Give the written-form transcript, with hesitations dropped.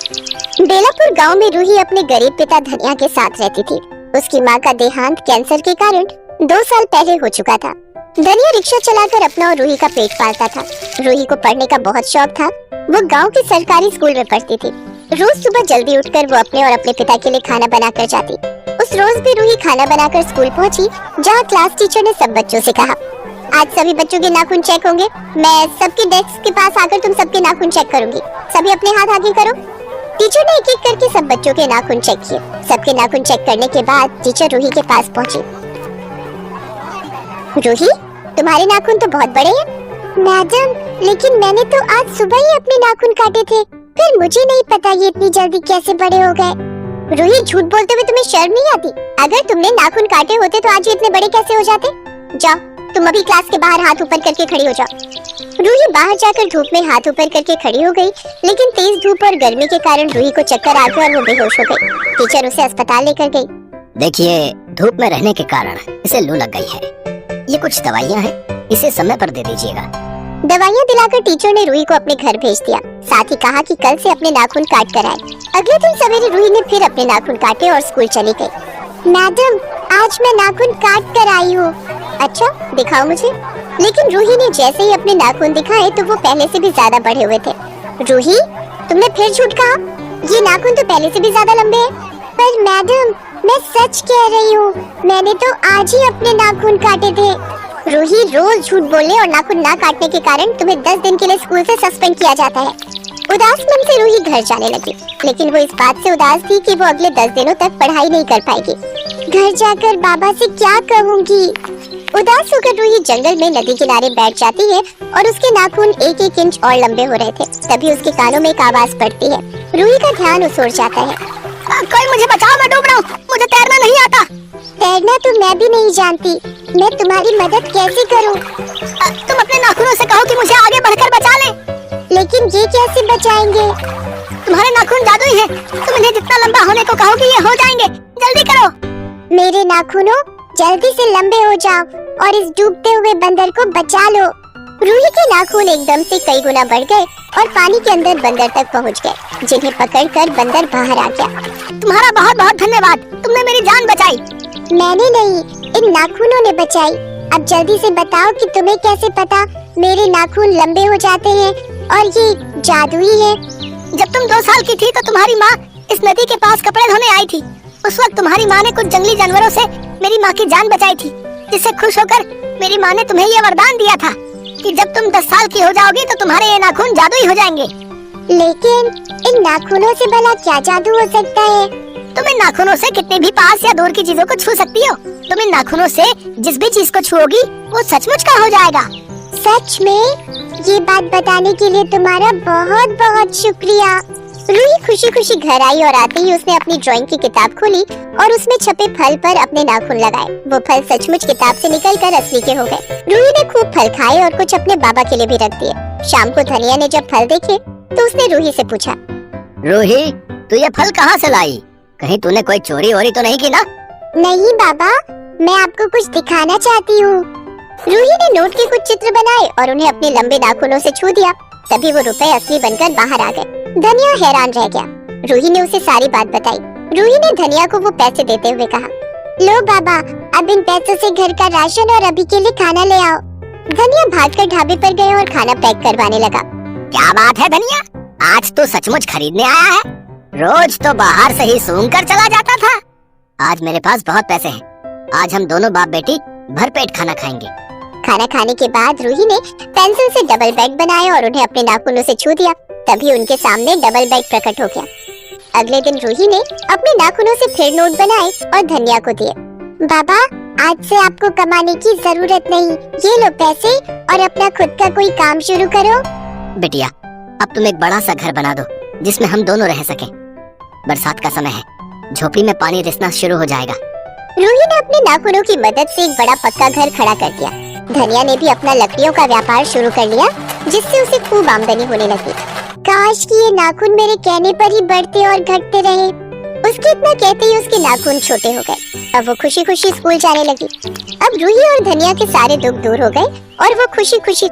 बेलापुर गांव में रूही अपने गरीब पिता धनिया के साथ रहती थी। उसकी मां का देहांत कैंसर के कारण 2 साल पहले हो चुका था। धनिया रिक्शा चलाकर अपना और रूही का पेट पालता था। रूही को पढ़ने का बहुत शौक था। वो गांव के सरकारी स्कूल में पढ़ती थी। रोज सुबह जल्दी उठकर वो अपने और अपने पिता के लिए खाना बनाकर जाती। उस रोज भी रूही खाना बनाकर स्कूल पहुंची, जहां क्लास टीचर ने सब बच्चों से कहा, आज सभी बच्चों के नाखून चेक होंगे। मैं सबके डेस्क के पास आकर तुम सबके नाखून चेक करूंगी। सभी अपने हाथ आगे करो। टीचर ने एक एक करके सब बच्चों के नाखून चेक किए। सबके नाखून चेक करने के बाद टीचर रूही के पास पहुंची। रूही, तुम्हारे नाखून तो बहुत बड़े हैं। मैडम, लेकिन मैंने तो आज सुबह ही अपने नाखून काटे थे, फिर मुझे नहीं पता ये इतनी जल्दी कैसे बड़े हो गए। रूही, झूठ बोलते हुए तुम्हें शर्म नहीं आती? अगर तुमने नाखून काटे होते तो आज ये इतने बड़े कैसे हो जाते? जाओ, तुम अभी क्लास के बाहर हाथ ऊपर करके खड़ी हो जाओ। रूही बाहर जाकर धूप में हाथ ऊपर करके खड़ी हो गई, लेकिन तेज धूप और गर्मी के कारण रूही को चक्कर आ गया और वो बेहोश हो गई। टीचर उसे अस्पताल लेकर गई। देखिए, धूप में रहने के कारण इसे लू लग गई है। ये कुछ दवाइयाँ हैं, इसे समय पर दे दीजिएगा। दवाइयाँ दिलाकर टीचर ने रूही को अपने घर भेज दिया। साथ ही कहा कि कल से अपने नाखून काट कर आए। अगले दिन सवेरे रूही ने फिर अपने नाखून काटे और स्कूल चली गई। मैडम, आज मैं नाखून काट कर आई हूँ। अच्छा, दिखाओ मुझे। लेकिन रूही ने जैसे ही अपने नाखून दिखाए तो वो पहले से भी ज्यादा बड़े हुए थे। रूही, तुमने फिर झूठ कहा। ये नाखून तो पहले से भी ज्यादा लंबे हैं। पर मैडम, मैं सच कह रही हूँ, मैंने तो आज ही अपने नाखून काटे थे। रूही, रोज झूठ बोलने और नाखून ना काटने के कारण तुम्हें 10 दिन के लिए स्कूल से सस्पेंड किया जाता है। उदास मन से रूही घर जाने लगी, लेकिन वो इस बात से उदास थी कि वो अगले 10 दिनों तक पढ़ाई नहीं कर पाएगी। घर जाकर बाबा से क्या कहूँगी? उदास होकर रूही जंगल में नदी किनारे बैठ जाती है और उसके नाखून 1-1 इंच और लंबे हो रहे थे। तभी उसके कानों में एक आवाज पड़ती है। रूही का ध्यान उस ओर जाता है। कोई मुझे बचाओ, मैं डूब रहा हूँ, मुझे तैरना नहीं आता। तैरना तो मैं भी नहीं जानती, मैं तुम्हारी मदद कैसे करूँ? तुम अपने नाखूनों से कहो कि मुझे आगे बढ़कर बचा ले। लेकिन ये कैसे बचाएंगे? तुम्हारे नाखून जादुई हैं, तुम इन्हें जितना लंबा होने को कहोगे ये हो जाएंगे। जल्दी करो। मेरे नाखूनों, जल्दी से लंबे हो जाओ और इस डूबते हुए बंदर को बचा लो। रूही के नाखून एकदम से कई गुना बढ़ गए और पानी के अंदर बंदर तक पहुंच गए, जिन्हें पकड़कर बंदर बाहर आ गया। तुम्हारा बहुत बहुत धन्यवाद, तुमने मेरी जान बचाई। मैंने नहीं, इन नाखूनों ने बचाई। अब जल्दी से बताओ कि तुम्हें कैसे पता मेरे नाखून लंबे हो जाते हैं और ये जादुई है? जब तुम 2 साल की थी तो तुम्हारी माँ इस नदी के पास कपड़े धोने आई थी। उस वक्त तुम्हारी माँ ने कुछ जंगली जानवरों से मेरी माँ की जान बचाई थी, जिससे खुश होकर मेरी माँ ने तुम्हें ये वरदान दिया था कि जब तुम 10 साल की हो जाओगी तो तुम्हारे ये नाखून जादुई हो जाएंगे। लेकिन इन नाखूनों से भला क्या जादू हो सकता है? तुम इन नाखूनों से कितने भी पास या दूर की चीजों को छू सकती हो। तुम इन नाखूनों से जिस भी चीज को छुओगी वो सचमुच का हो जाएगा। सच में? ये बात बताने के लिए तुम्हारा बहुत बहुत शुक्रिया। रूही खुशी खुशी घर आई और आते ही उसने अपनी ड्राइंग की किताब खोली और उसमें छपे फल पर अपने नाखून लगाए। वो फल सचमुच किताब से निकलकर असली के हो गए। रूही ने खूब फल खाए और कुछ अपने बाबा के लिए भी रख दिए। शाम को धनिया ने जब फल देखे तो उसने रूही से पूछा, रूही, तू ये फल कहाँ से लाई? कहीं तूने कोई चोरी वोरी तो नहीं की ना? नहीं बाबा, मैं आपको कुछ दिखाना चाहती हूँ। रूही ने नोट के कुछ चित्र बनाए और उन्हें अपने लंबे नाखूनों से छू दिया। तभी वो रुपए असली बनकर बाहर आ गए। धनिया हैरान रह गया। रूही ने उसे सारी बात बताई। रूही ने धनिया को वो पैसे देते हुए कहा, लो बाबा, अब इन पैसों से घर का राशन और अभी के लिए खाना ले आओ। धनिया भागकर ढाबे पर गया और खाना पैक करवाने लगा। क्या बात है धनिया, आज तो सचमुच खरीदने आया है। रोज तो बाहर से ही सूंघ कर चला जाता था। आज मेरे पास बहुत पैसे हैं। आज हम दोनों बाप बेटी भरपेट खाना खाएंगे। खाना खाने के बाद रूही ने पेंसिल से डबल बेड बनाए और उन्हें अपने नाखूनों से छू दिया। तभी उनके सामने डबल बेड प्रकट हो गया। अगले दिन रूही ने अपने नाखूनों से फिर नोट बनाए और धनिया को दिए। बाबा, आज से आपको कमाने की जरूरत नहीं, ये लो पैसे और अपना खुद का कोई काम शुरू करो। बिटिया, अब तुम एक बड़ा सा घर बना दो जिसमें हम दोनों रह सकें। बरसात का समय है, झोपड़ी में पानी रिसना शुरू हो जाएगा। रूही ने अपने नाखूनों की मदद से एक बड़ा पक्का घर खड़ा कर दिया। धनिया ने भी अपना लकड़ियों का व्यापार शुरू कर लिया, जिससे उसे खूब आमदनी होने लगी। काश कि ये नाखून मेरे कहने पर ही बढ़ते और घटते रहे। उसके इतना कहते ही उसके नाखून छोटे हो गए। अब वो खुशी खुशी स्कूल जाने लगी। अब रूही और धनिया के सारे दुख दूर हो गए और वो खुशी खुशी